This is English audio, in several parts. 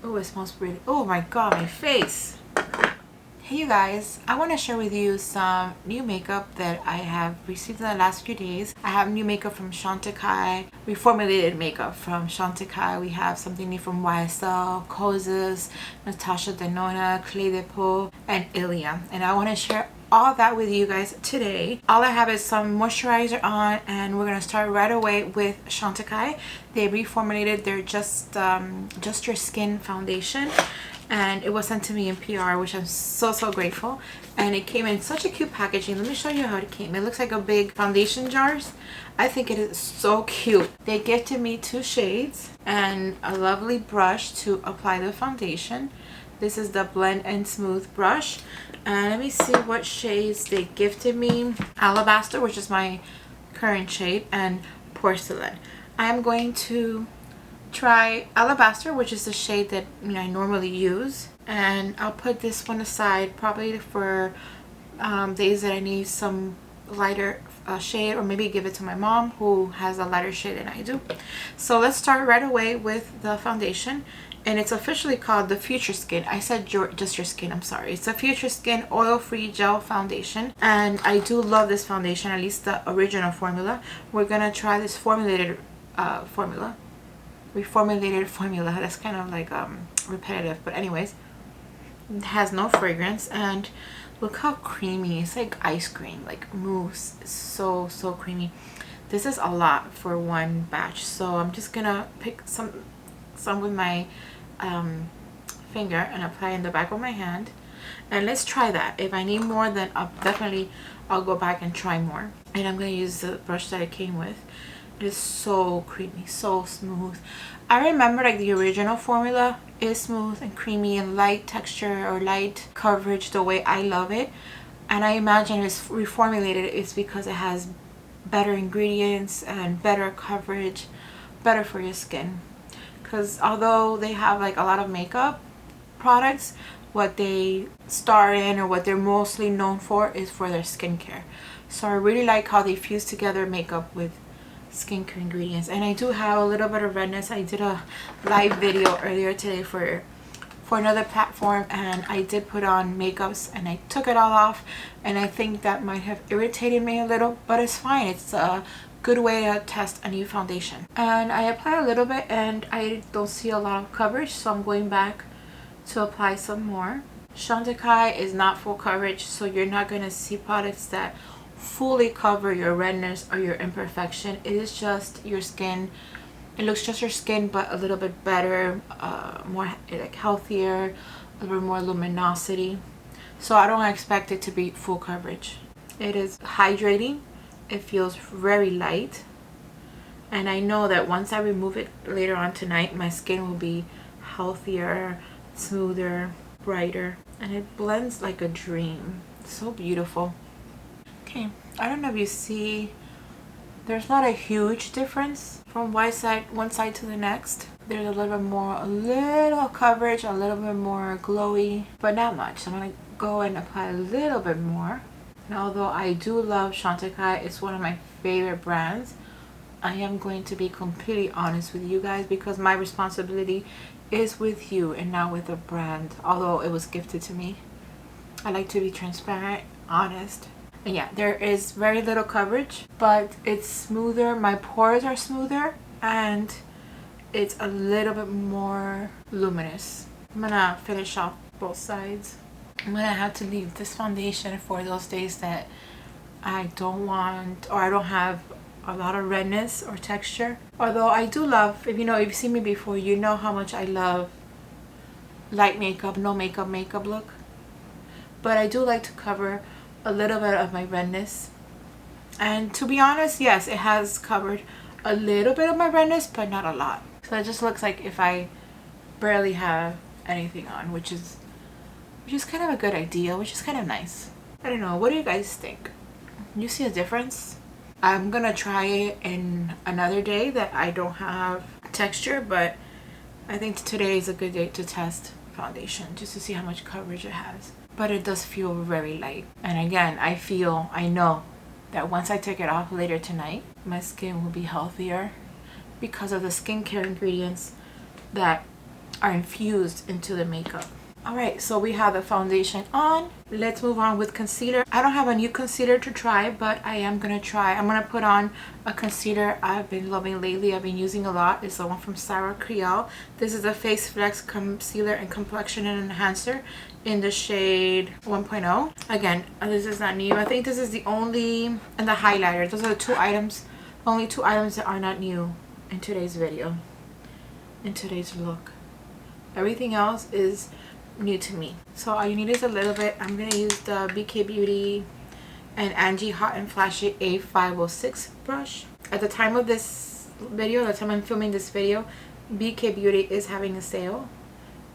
Oh, it smells pretty. Oh my god, my face. Hey you guys, I want to share with you some new makeup that I have received in the last few days. I have new makeup from Chantecaille, reformulated makeup from Chantecaille. We have something new from YSL, Kosas, Natasha Denona, Clé de Peau, and Ilia. And I want to share all that with you guys today. All I have is some moisturizer on, and we're gonna start right away with Chantecaille. They reformulated their just your skin foundation, and it was sent to me in PR, which I'm so grateful. And it came in such a cute packaging. Let me show you how it came. It looks like a big foundation jars. I think it is so cute. They gifted me 2 shades and a lovely brush to apply the foundation. This is the Blend and Smooth brush. And let me see what shades they gifted me. Alabaster, which is my current shade, and Porcelain. I'm going to try Alabaster, which is the shade that I normally use, and I'll put this one aside probably for days that I need some lighter shade, or maybe give it to my mom who has a lighter shade than I do. So let's start right away with the foundation, and it's officially called the Future Skin. I said just your skin, I'm sorry. It's a Future Skin oil-free gel foundation, and I do love this foundation, at least the original formula. We're gonna try this reformulated formula. That's kind of like repetitive, but anyways, it has no fragrance, and look how creamy. It's like ice cream, like mousse. It's so creamy. This is a lot for one batch, so I'm just gonna pick some with my finger and apply in the back of my hand, and let's try that. If I need more, then I'll go back and try more. And I'm gonna use the brush that it came with. It is so creamy, so smooth. I remember like the original formula is smooth and creamy and light texture or light coverage the way I love it. And I imagine it's reformulated it's because it has better ingredients and better coverage, better for your skin. Because although they have like a lot of makeup products, what they star in or what they're mostly known for is for their skincare. So I really like how they fuse together makeup with skincare ingredients. And I do have a little bit of redness. I did a live video earlier today for another platform, and I did put on makeups and I took it all off, and I think that might have irritated me a little, but it's fine. It's a good way to test a new foundation. And I apply a little bit and I don't see a lot of coverage, so I'm going back to apply some more. Chantecaille is not full coverage, so you're not going to see products that fully cover your redness or your imperfection. It is just your skin. It looks just your skin, but a little bit better, more like healthier, a little bit more luminosity. So I don't expect it to be full coverage. It is hydrating. It feels very light, and I know that once I remove it later on tonight, my skin will be healthier, smoother, brighter, and it blends like a dream. It's so beautiful. Okay, I don't know if you see, there's not a huge difference from one side to the next. There's a little coverage, a little bit more glowy, but not much. So I'm gonna go and apply a little bit more. And although I do love Chantecaille, it's one of my favorite brands, I am going to be completely honest with you guys, because my responsibility is with you and not with the brand. Although it was gifted to me, I like to be transparent, honest. And yeah, there is very little coverage, but it's smoother. My pores are smoother, and it's a little bit more luminous. I'm gonna finish off both sides. I'm gonna have to leave this foundation for those days that I don't want, or I don't have a lot of redness or texture. Although I do love, if you've seen me before, you know how much I love light makeup, no makeup look. But I do like to cover a little bit of my redness, and to be honest, yes, it has covered a little bit of my redness, but not a lot. So it just looks like if I barely have anything on, which is kind of a good idea, which is kind of nice. I don't know, what do you guys think? You see a difference? I'm gonna try it in another day that I don't have texture, but I think today is a good day to test foundation, just to see how much coverage it has. But it does feel very light. And again, I know that once I take it off later tonight, my skin will be healthier because of the skincare ingredients that are infused into the makeup. Alright, so we have the foundation on. Let's move on with concealer. I don't have a new concealer to try, but I am going to try. I'm going to put on a concealer I've been loving lately. I've been using a lot. It's the one from Sarah Creole. This is a Face Flex Concealer and Complexion Enhancer in the shade 1.0. Again, this is not new. I think this is the only, and the highlighter. Those are the two items, only two items that are not new in today's video, in today's look. Everything else is new to me. So all you need is a little bit. I'm gonna use the BK Beauty and Angie Hot and Flashy A506 brush. At the time of this video, the time I'm filming this video, BK Beauty is having a sale.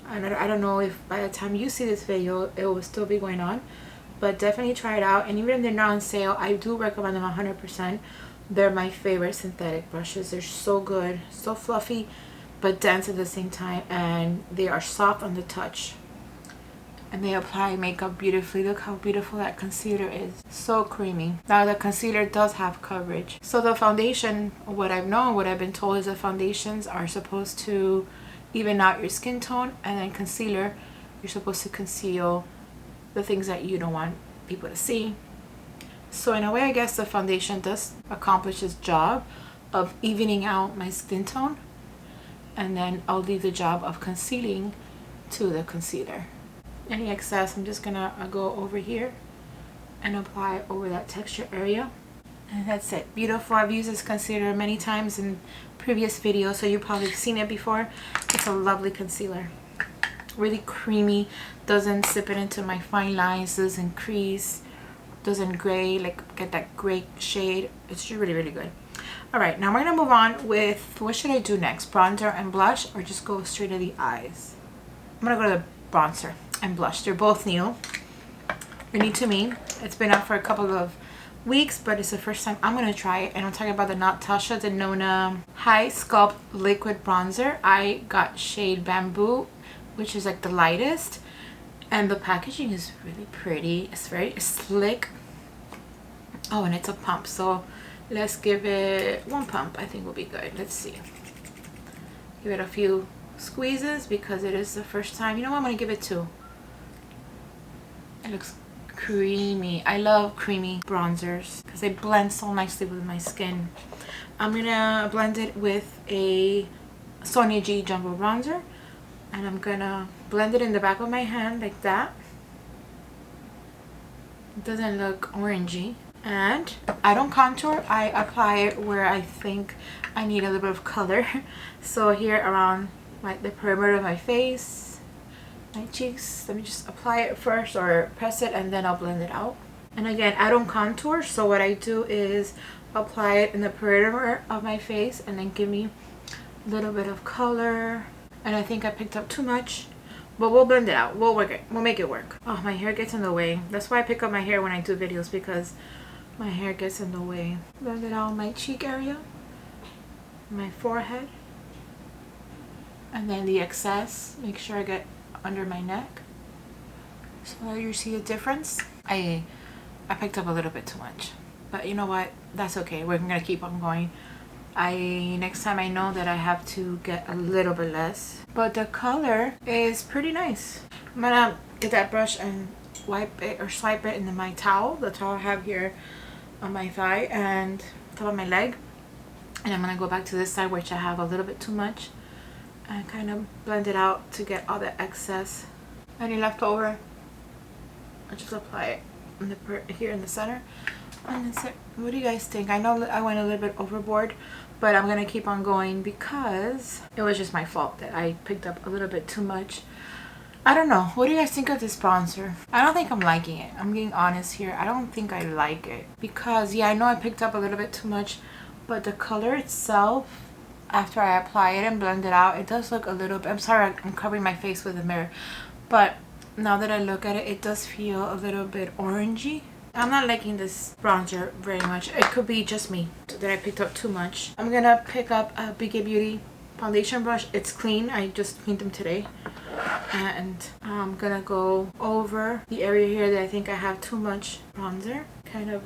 And I don't know if by the time you see this video it will still be going on, but definitely try it out. And even if they're not on sale, I do recommend them 100%. They're my favorite synthetic brushes. They're so good, so fluffy but dense at the same time, and they are soft on the touch. And they apply makeup beautifully. Look how beautiful that concealer is. So creamy. Now the concealer does have coverage. So the foundation, what I've known, what I've been told is the foundations are supposed to even out your skin tone, and then concealer, you're supposed to conceal the things that you don't want people to see. So in a way, I guess the foundation does accomplish its job of evening out my skin tone, and then I'll leave the job of concealing to the concealer. Any excess, I'm just gonna go over here and apply over that texture area, and that's it. Beautiful. I've used this concealer many times in previous videos, so you've probably seen it before. It's a lovely concealer, really creamy, doesn't sip it into my fine lines, doesn't crease, doesn't gray, like get that gray shade. It's really, really good. All right, now we're gonna move on with, what should I do next? Bronzer and blush, or just go straight to the eyes? I'm gonna go to the bronzer and blush. They're both new. They're new to me. It's been out for a couple of weeks, but it's the first time I'm gonna try it. And I'm talking about the Natasha Denona High Sculpt Liquid Bronzer. I got shade Bamboo, which is like the lightest, and the packaging is really pretty. It's very slick. Oh, and it's a pump, so let's give it one pump. I think will be good. Let's see. Give it a few squeezes because it is the first time. You know what? I'm gonna give it two. It looks creamy. I love creamy bronzers because they blend so nicely with my skin. I'm gonna blend it with a Sonia G Jumbo Bronzer, and I'm gonna blend it in the back of my hand like that. It doesn't look orangey. And I don't contour. I apply it where I think I need a little bit of color. So here around the perimeter of my face, my cheeks, let me just apply it first, or press it, and then I'll blend it out. And again, I don't contour, so what I do is apply it in the perimeter of my face and then give me a little bit of color. And I think I picked up too much, but we'll blend it out. We'll work it. We'll make it work. Oh, my hair gets in the way. That's why I pick up my hair when I do videos, because my hair gets in the way. Blend it out on my cheek area, my forehead, and then the excess, make sure I get under my neck. So now you see a difference. I picked up a little bit too much, but you know what? That's okay. We're gonna keep on going. Next time I know that I have to get a little bit less, but the color is pretty nice. I'm gonna get that brush and wipe it or swipe it into my towel, the towel I have here on my thigh and top of my leg, and I'm gonna go back to this side, which I have a little bit too much, and kind of blend it out to get all the excess. Any leftover, I just apply it in the here in the center. And that's it. What do you guys think? I know I went a little bit overboard, but I'm gonna keep on going because it was just my fault that I picked up a little bit too much. I don't know. What do you guys think of this bronzer? I don't think I'm liking it. I'm being honest here. I don't think I like it because, yeah, I know I picked up a little bit too much, but the color itself, after I apply it and blend it out, it does look a little bit, I'm sorry, I'm covering my face with a mirror, but now that I look at it, it does feel a little bit orangey. I'm not liking this bronzer very much. It could be just me that I picked up too much. I'm gonna pick up a BK Beauty foundation brush. It's clean. I just cleaned them today. And I'm gonna go over the area here that I think I have too much bronzer. Kind of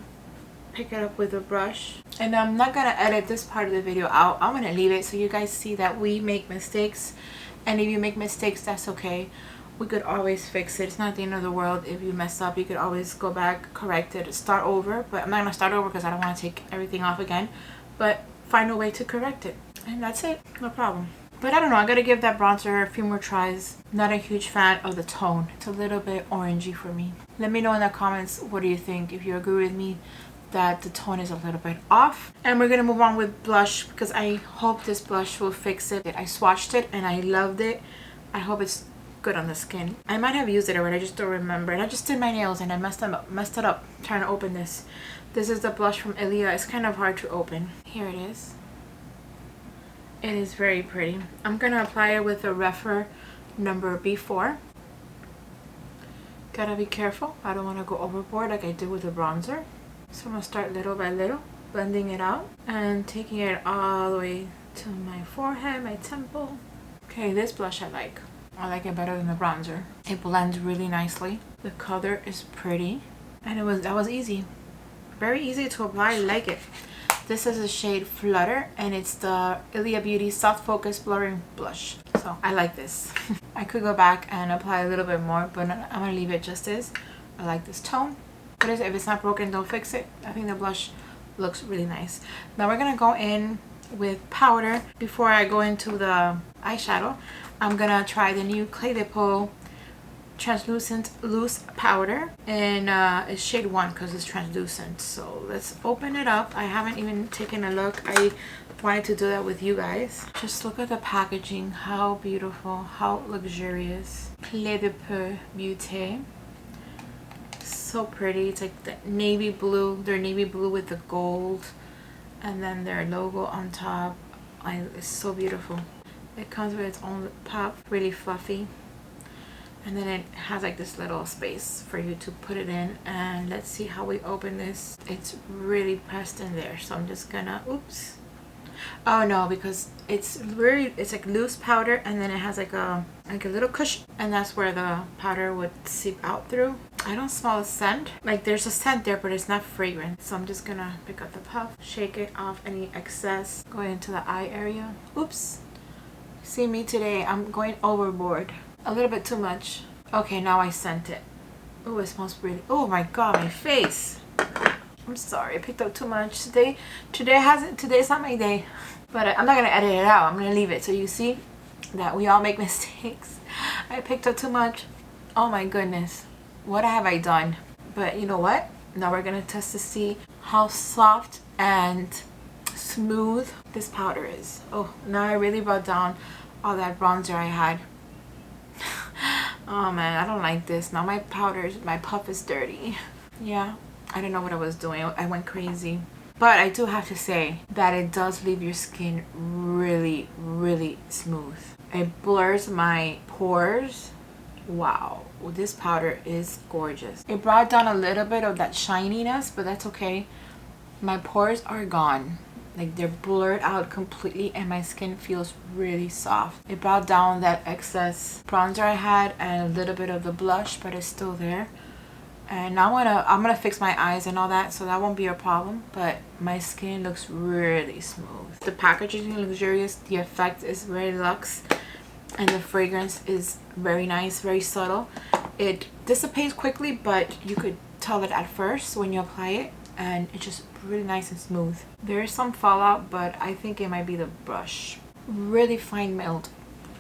pick it up with a brush. And I'm not gonna edit this part of the video out. I'm gonna leave it so you guys see that we make mistakes And if you make mistakes, that's okay. We could always fix it. It's not the end of the world. If you mess up, you could always go back, correct it, start over. But I'm not gonna start over because I don't want to take everything off again, but find a way to correct it, and that's it. No problem. But I don't know, I gotta give that bronzer a few more tries. Not a huge fan of the tone. It's a little bit orangey for me. Let me know in the comments, what do you think? If you agree with me that the tone is a little bit off. And we're gonna move on with blush, because I hope this blush will fix it. I swatched it and I loved it. I hope it's good on the skin. I might have used it already, I just don't remember. And I just did my nails and I messed it up trying to open this. This is the blush from Ilia. It's kind of hard to open. Here it is. It is very pretty. I'm gonna apply it with a Refer number B4. Gotta be careful. I don't want to go overboard like I did with the bronzer. So I'm gonna start little by little, blending it out and taking it all the way to my forehead, my temple. Okay, this blush I like. I like it better than the bronzer. It blends really nicely. The color is pretty, and that was easy. Very easy to apply. I like it. This is the shade Flutter, and it's the Ilia Beauty Soft Focus Blurring Blush. So I like this. I could go back and apply a little bit more, but I'm gonna leave it just as. I like this tone. But if it's not broken, don't fix it. I think the blush looks really nice. Now we're gonna go in with powder. Before I go into the eyeshadow, I'm gonna try the new Clé de Peau translucent loose powder, and it's shade 1 because it's translucent. So let's open it up. I haven't even taken a look. I wanted to do that with you guys. Just look at the packaging. How beautiful, how luxurious. Clé de Peau Beauty. So pretty. It's like the navy blue. They're navy blue with the gold, and then their logo on top. It's so beautiful. It comes with its own pop, really fluffy. And then it has like this little space for you to put it in. And let's see how we open this. It's really pressed in there. So I'm just gonna, oops. Oh no, because it's like loose powder, and then it has like a little cushion. And that's where the powder would seep out through. I don't smell a scent. Like there's a scent there, but it's not fragrant. So I'm just gonna pick up the puff, shake it off any excess, going into the eye area. Oops. See me today, I'm going overboard. A little bit too much. Okay, now I scent it. Oh, it smells pretty. Oh my god, my face. I'm sorry, I picked up too much. Today's not my day. But I'm not gonna edit it out. I'm gonna leave it so you see that we all make mistakes. I picked up too much. Oh my goodness. What have I done? But you know what? Now we're gonna test to see how soft and smooth this powder is. Oh, now I really brought down all that bronzer I had. Oh man, I don't like this. Now my puff is dirty. Yeah, I don't know what I was doing. I went crazy. But I do have to say that it does leave your skin really, really smooth. It blurs my pores. Wow, this powder is gorgeous. It brought down a little bit of that shininess, but that's okay. My pores are gone. Like they're blurred out completely, and my skin feels really soft. It brought down that excess bronzer I had and a little bit of the blush, but it's still there. And now I'm gonna fix my eyes and all that, so that won't be a problem. But my skin looks really smooth. The packaging is luxurious. The effect is very luxe, and the fragrance is very nice, very subtle. It dissipates quickly, but you could tell it at first when you apply it, and it's just really nice and smooth. There is some fallout, but I think it might be the brush. Really fine milled.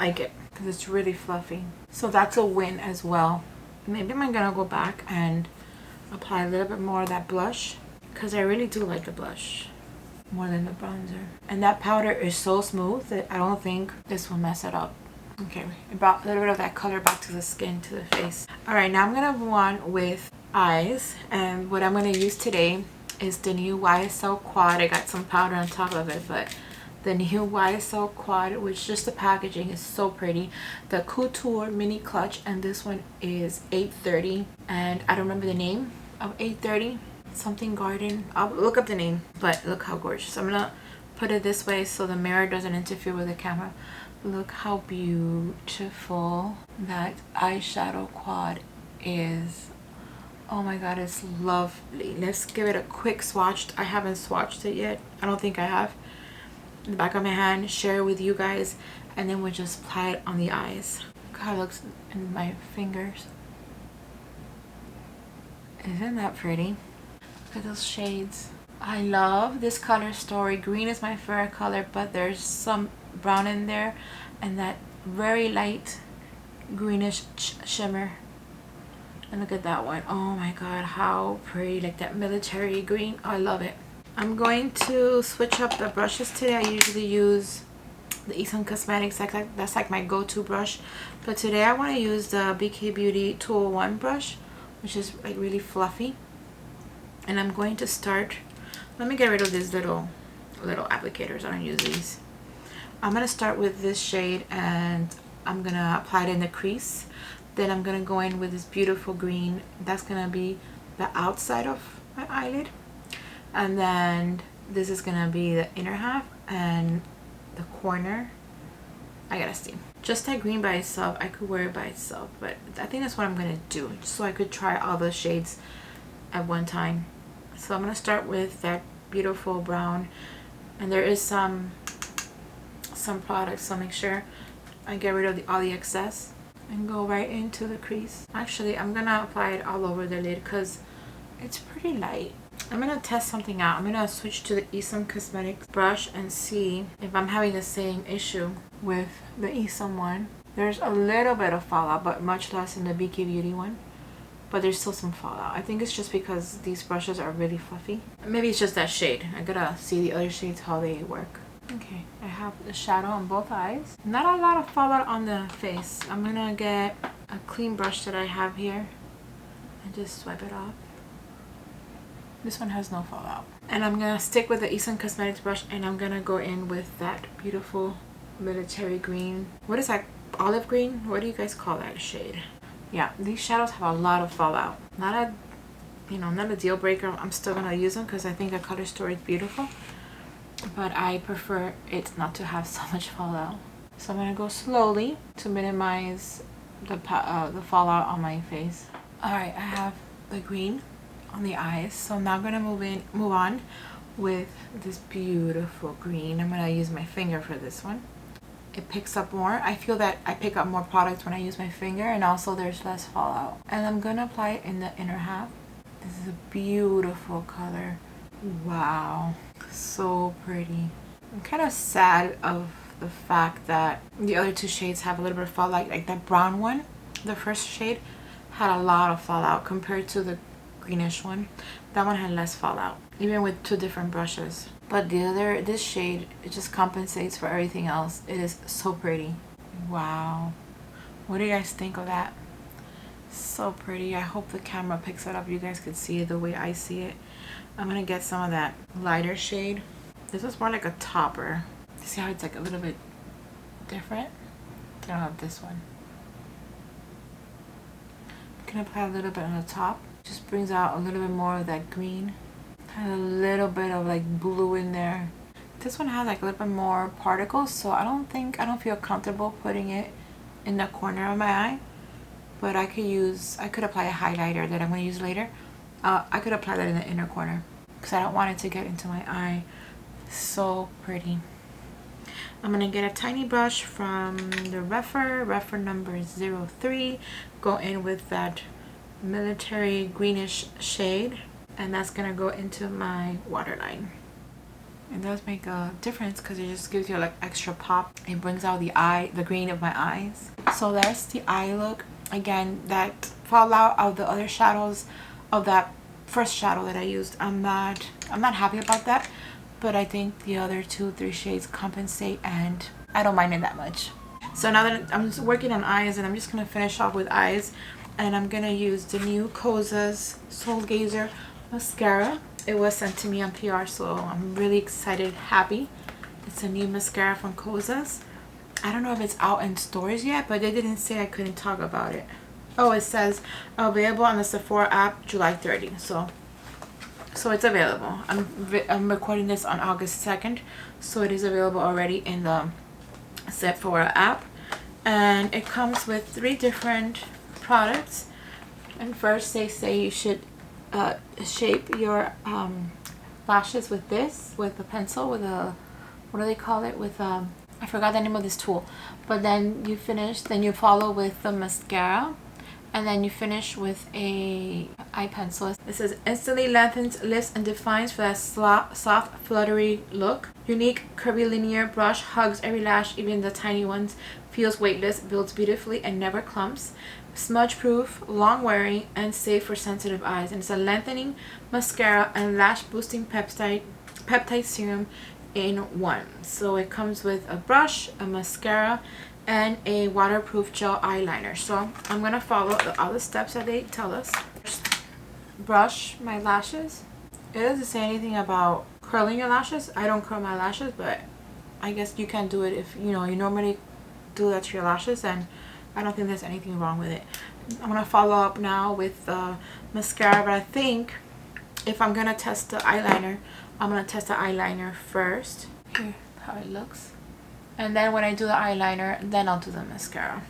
I like it because it's really fluffy. So that's a win as well. Maybe I'm gonna go back and apply a little bit more of that blush, because I really do like the blush more than the bronzer. And that powder is so smooth that I don't think this will mess it up. Okay, it brought a little bit of that color back to the skin, to the face. All right, now I'm gonna move on with eyes, and what I'm going to use today is the new YSL Quad. I got some powder on top of it, but the new YSL Quad, which just the packaging is so pretty. The Couture mini clutch, and this one is 830, and I don't remember the name of 830, something garden. I'll look up the name, but look how gorgeous. I'm gonna put it this way so the mirror doesn't interfere with the camera. Look how beautiful that eyeshadow quad is. Oh my god, it's lovely. Let's give it a quick swatch. I haven't swatched it yet. I don't think I have. In the back of my hand, share it with you guys, and then we'll just apply it on the eyes. Look how it looks in my fingers. Isn't that pretty? Look at those shades. I love this color story. Green is my favorite color, but there's some brown in there and that very light greenish shimmer. And look at that one. Oh my god, how pretty. Like that military green. I love it. I'm going to switch up the brushes today. I usually use the Esom Cosmetics. That's like my go-to brush. But today I want to use the BK Beauty 201 brush, which is like really fluffy. And I'm going to start. Let me get rid of these little applicators. I don't use these. I'm going to start with this shade and I'm going to apply it in the crease. Then I'm going to go in with this beautiful green. That's going to be the outside of my eyelid. And then this is going to be the inner half and the corner. I gotta see. Just that green by itself, I could wear it by itself. But I think that's what I'm going to do. So I could try all the shades at one time. So I'm going to start with that beautiful brown. And there is some products, so make sure I get rid of all the excess. And go right into the crease. Actually, I'm gonna apply it all over the lid because it's pretty light. I'm gonna test something out. I'm gonna switch to the Esom Cosmetics brush and see if I'm having the same issue with the Esom one. There's a little bit of fallout, but much less in the BK Beauty one. But there's still some fallout. I think it's just because these brushes are really fluffy. Maybe it's just that shade. I gotta see the other shades, how they work. Okay, I have the shadow on both eyes. Not a lot of fallout on the face. I'm gonna get a clean brush that I have here and just swipe it off. This one has no fallout. And I'm gonna stick with the Esom Cosmetics brush and I'm gonna go in with that beautiful military green. What is that? Olive green? What do you guys call that shade? Yeah, these shadows have a lot of fallout. Not a deal breaker. I'm still gonna use them because I think the color story is beautiful. But I prefer it not to have so much fallout. So I'm going to go slowly to minimize the fallout on my face. Alright, I have the green on the eyes. So I'm now going to move on with this beautiful green. I'm going to use my finger for this one. It picks up more. I feel that I pick up more products when I use my finger, and also there's less fallout. And I'm going to apply it in the inner half. This is a beautiful color. Wow, so pretty. I'm kind of sad of the fact that the other two shades have a little bit of fallout. Like that brown one, the first shade, had a lot of fallout compared to the greenish one. That one had less fallout, even with two different brushes. But this shade, it just compensates for everything else. It is so pretty. Wow, what do you guys think of that? So pretty. I hope the camera picks it up. You guys could see it the way I see it. I'm gonna get some of that lighter shade. This is more like a topper. See how it's like a little bit different? I don't have this one. I'm gonna apply a little bit on the top. Just brings out a little bit more of that green. Has a little bit of like blue in there. This one has like a little bit more particles, so I don't feel comfortable putting it in the corner of my eye. But I could apply a highlighter that I'm going to use later. I could apply that in the inner corner because I don't want it to get into my eye. So pretty. I'm going to get a tiny brush from the Refer number 03. Go in with that military greenish shade. And that's going to go into my waterline. It does make a difference because it just gives you like extra pop. It brings out the green of my eyes. So that's the eye look. Again, that fallout of the other shadows of that first shadow that I used, I'm not happy about that, but I think the other 2-3 shades compensate and I don't mind it that much. So now that I'm just working on eyes, and I'm just gonna finish off with eyes, and I'm gonna use the new Kosas Soul Gazer mascara. It was sent to me on PR, so I'm really excited, happy. It's a new mascara from Kosas. I don't know if it's out in stores yet, but they didn't say I couldn't talk about it. Oh, it says available on the Sephora app July 30. So it's available. I'm recording this on August 2nd, so it is available already in the Sephora app. And it comes with 3 different products. And first they say you should shape your lashes with this, with a pencil, with a, what do they call it, with I forgot the name of this tool. But then you finish, then you follow with the mascara, and then you finish with a eye pencil. This says instantly lengthens, lifts, and defines for that soft, fluttery look. Unique, curvy, linear brush hugs every lash, even the tiny ones. Feels weightless, builds beautifully, and never clumps. Smudge proof, long wearing, and safe for sensitive eyes. And it's a lengthening mascara and lash boosting peptide serum in one. So it comes with a brush, a mascara, and a waterproof gel eyeliner. So I'm gonna follow all the steps that they tell us. First, brush my lashes. It doesn't say anything about curling your lashes. I don't curl my lashes, but I guess you can do it if you normally do that to your lashes, and I don't think there's anything wrong with it. I'm gonna follow up now with the mascara, but I think if I'm gonna test the eyeliner, I'm gonna test the eyeliner first. Here, how it looks. And then when I do the eyeliner, then I'll do the mascara.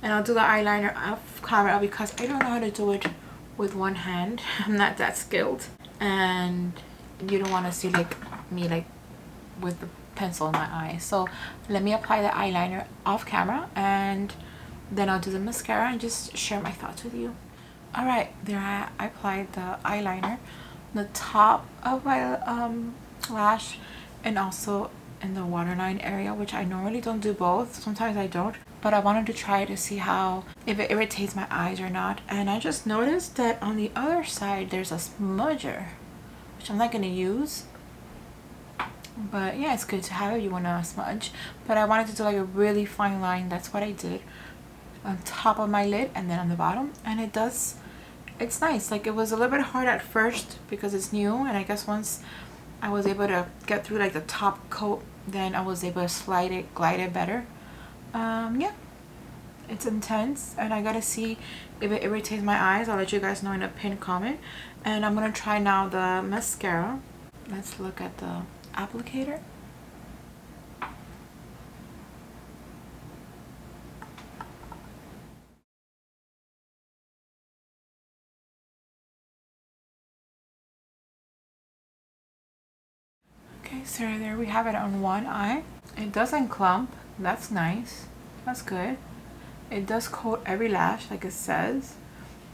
And I'll do the eyeliner off camera because I don't know how to do it with one hand. I'm not that skilled. And you don't want to see like me like with the pencil in my eye. So let me apply the eyeliner off camera, and then I'll do the mascara and just share my thoughts with you. Alright, there I applied the eyeliner on the top of my lash and also in the waterline area, which I normally don't do both. Sometimes I don't, but I wanted to try to see how, if it irritates my eyes or not. And I just noticed that on the other side there's a smudger, which I'm not going to use, but yeah, it's good to have if you want to smudge. But I wanted to do like a really fine line. That's what I did on top of my lid and then on the bottom, and it's nice. Like, it was a little bit hard at first because it's new, and I guess once I was able to get through like the top coat, then I was able to glide it better. Yeah, it's intense, and I gotta see if it irritates my eyes. I'll let you guys know in a pinned comment. And I'm gonna try now the mascara. Let's look at the applicator. Okay, so there we have it on one eye. It doesn't clump. That's nice. That's good. It does coat every lash like it says.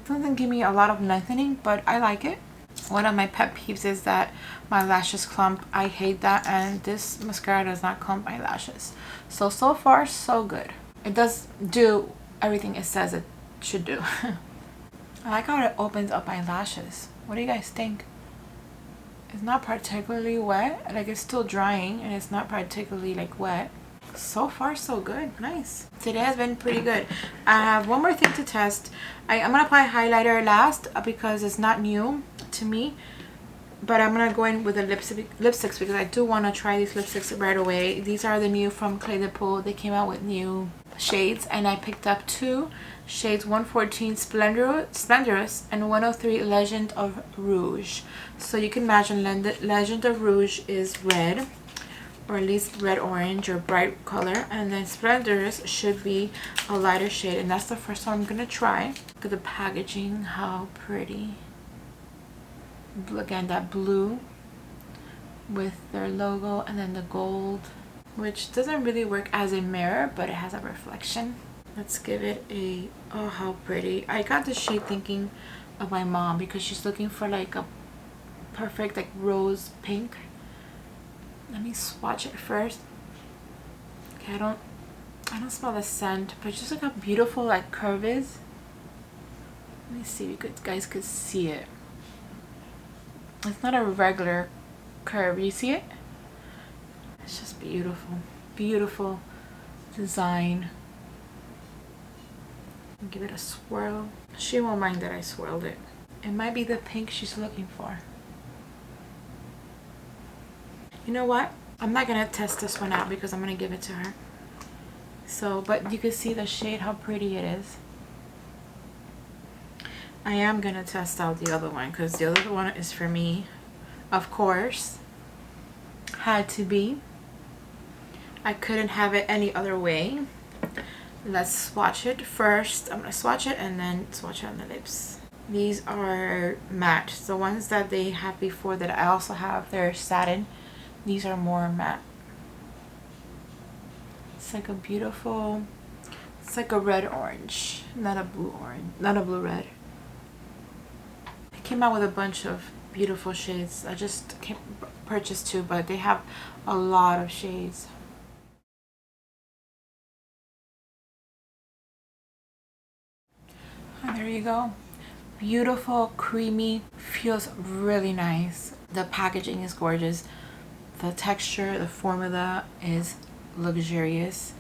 It doesn't give me a lot of lengthening, but I like it. One of my pet peeves is that my lashes clump. I hate that, and this mascara does not clump my lashes. So far so good. It does do everything it says it should do. I like how it opens up my lashes. What do you guys think? It's not particularly wet. Like, it's still drying and it's not particularly like wet. So far so good. Nice. Today has been pretty good. I have one more thing to test. I'm gonna apply highlighter last because it's not new to me, but I'm gonna go in with the lipsticks because I do want to try these lipsticks right away. These are the new from Clé de Peau. They came out with new shades, and I picked up two shades, 114 Splendorous and 103 Legend of Rouge. So you can imagine Legend of Rouge is red, or at least red orange or bright color, and then Splendorous should be a lighter shade, and that's the first one I'm gonna try. Look at the packaging, how pretty. Again, that blue with their logo, and then the gold, which doesn't really work as a mirror, but it has a reflection. Let's give it a, oh, how pretty. I got this shade thinking of my mom because she's looking for like a perfect like rose pink. Let me swatch it first. Okay, I don't smell the scent, but just look how beautiful that curve is. Let me see if you guys could see it. It's not a regular curve. You see it? It's just beautiful. Beautiful design. Give it a swirl. She won't mind that I swirled it. It might be the pink she's looking for. You know what? I'm not gonna test this one out because I'm gonna give it to her. So, but you can see the shade, how pretty it is. I am gonna test out the other one because the other one is for me, of course. Had to be. I couldn't have it any other way. Let's swatch it first. I'm gonna swatch it and then swatch it on the lips. These are matte. The ones that they have before that I also have, they're satin. These are more matte. It's like a beautiful, it's like a red orange, not a blue orange, not a blue red. It came out with a bunch of beautiful shades. I just purchased 2, but they have a lot of shades. And there you go. Beautiful, creamy, feels really nice. The packaging is gorgeous. The texture, the formula is luxurious.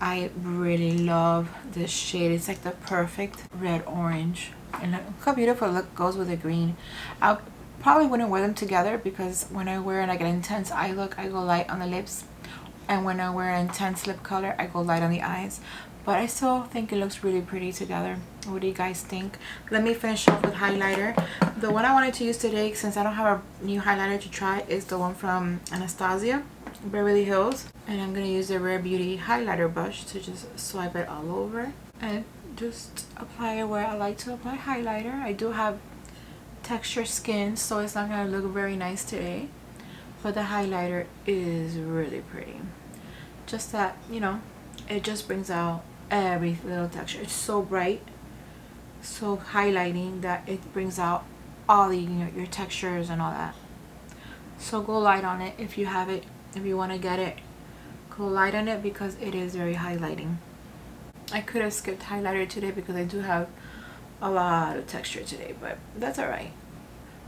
I really love this shade. It's like the perfect red orange. And look how beautiful it goes with the green. I probably wouldn't wear them together because when I wear like an intense eye look, I go light on the lips. And when I wear an intense lip color, I go light on the eyes. But I still think it looks really pretty together. What do you guys think? Let me finish off with highlighter. The one I wanted to use today, since I don't have a new highlighter to try, is the one from Anastasia, Beverly Hills. And I'm going to use the Rare Beauty highlighter brush to just swipe it all over. And just apply it where I like to apply highlighter. I do have texture skin, so it's not going to look very nice today. But the highlighter is really pretty. Just that, you know, it just brings out every little texture. It's so bright, so highlighting that it brings out all the, you know, your textures and all that. So go light on it if you have it. If you want to get it, go light on it because it is very highlighting. I could have skipped highlighter today because I do have a lot of texture today, but that's alright.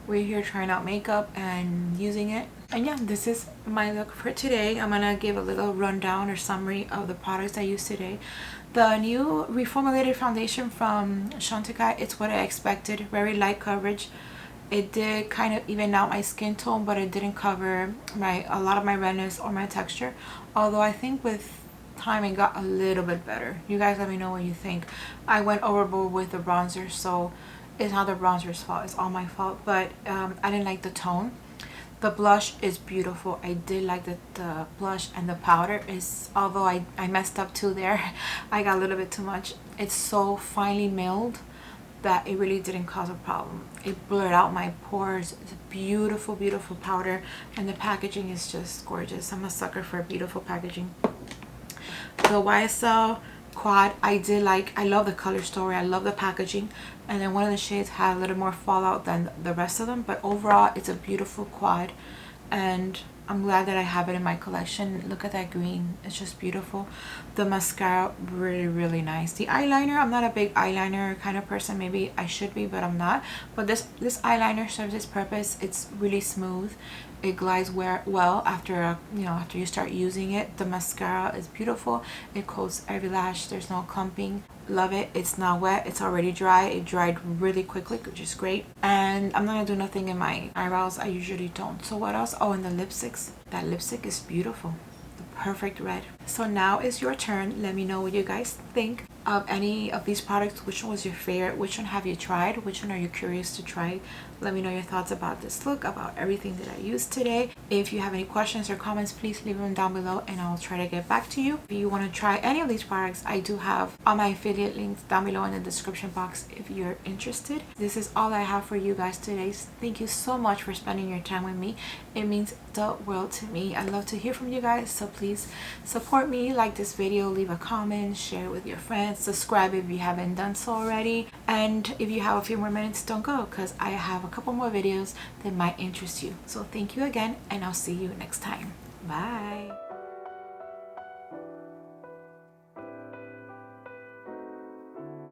We're here trying out makeup and using it. And yeah, this is my look for today. I'm gonna give a little rundown or summary of the products I used today. The new reformulated foundation from Chantecaille, it's what I expected. Very light coverage. It did kind of even out my skin tone, but it didn't cover a lot of my redness or my texture. Although I think with time it got a little bit better. You guys let me know what you think. I went overboard with the bronzer, so it's not the bronzer's fault, it's all my fault. But I didn't like the tone. The blush is beautiful. I did like the blush, and the powder is, although I messed up too there. I got a little bit too much. It's so finely milled that it really didn't cause a problem. It blurred out my pores. It's a beautiful, beautiful powder, and the packaging is just gorgeous. I'm a sucker for beautiful packaging. The YSL quad, I love the color story, I love the packaging, and then one of the shades had a little more fallout than the rest of them, but overall it's a beautiful quad, and I'm glad that I have it in my collection. Look at that green, it's just beautiful. The mascara, really, really nice. The eyeliner, I'm not a big eyeliner kind of person. Maybe I should be, but I'm not. But this eyeliner serves its purpose. It's really smooth. It glides well after after you start using it. The mascara is beautiful. It coats every lash. There's no clumping. Love it. It's not wet. It's already dry. It dried really quickly, which is great. And I'm not gonna do nothing in my eyebrows. I usually don't. So what else? Oh, and the lipsticks. That lipstick is beautiful. The perfect red. So now is your turn. Let me know what you guys think of any of these products. Which one was your favorite? Which one have you tried? Which one are you curious to try? Let me know your thoughts about this look, about everything that I used today. If you have any questions or comments, please leave them down below and I'll try to get back to you. If you want to try any of these products, I do have all my affiliate links down below in the description box if you're interested. This is all I have for you guys today. Thank you so much for spending your time with me. It means the world to me. I love to hear from you guys, so please support me. Like this video, leave a comment, share it with your friends, subscribe if you haven't done so already, and if you have a few more minutes, don't go, because I have a couple more videos that might interest you. So thank you again, and I'll see you next time. Bye.